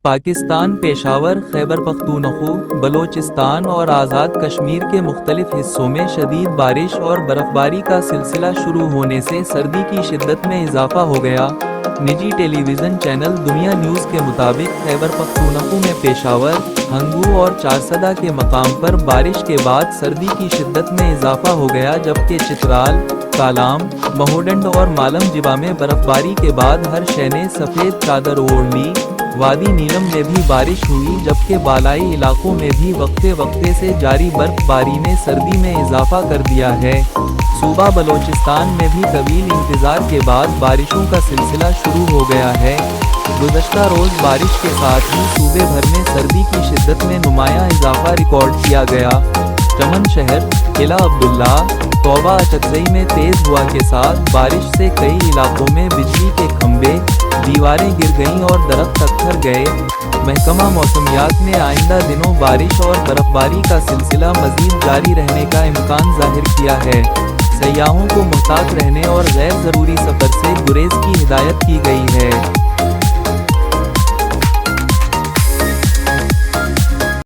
پاکستان پیشاور، خیبر پختونخوا، بلوچستان اور آزاد کشمیر کے مختلف حصوں میں شدید بارش اور برفباری کا سلسلہ شروع ہونے سے سردی کی شدت میں اضافہ ہو گیا۔ نجی ٹیلی ویژن چینل دنیا نیوز کے مطابق خیبر پختونخوا میں پیشاور، ہنگو اور چارسدہ کے مقام پر بارش کے بعد سردی کی شدت میں اضافہ ہو گیا، جبکہ چترال، کالام، مہوڈنڈ اور مالم جبہ میں برفباری کے بعد ہر شے نے سفید چادر اوڑھ لی۔ وادی نیلم میں بھی بارش ہوئی، جبکہ بالائی علاقوں میں بھی وقفے وقفے سے جاری برف باری نے سردی میں اضافہ کر دیا ہے۔ صوبہ بلوچستان میں بھی طویل انتظار کے بعد بارشوں کا سلسلہ شروع ہو گیا ہے۔ گزشتہ روز بارش کے ساتھ ہی صوبے بھر میں سردی کی شدت میں نمایاں اضافہ ریکارڈ کیا گیا۔ چمن شہر، قلعہ عبداللہ، توبہ اچکزئی میں تیز ہوا کے ساتھ بارش سے کئی علاقوں میں بجلی کے کھمبے، دیواریں گر گئیں اور درخت پتھر گئے۔ محکمہ موسمیات نے آئندہ دنوں بارش اور برفباری کا سلسلہ مزید جاری رہنے کا امکان ظاہر کیا ہے۔ سیاحوں کو محتاط رہنے اور غیر ضروری سفر سے گریز کی ہدایت کی گئی ہے۔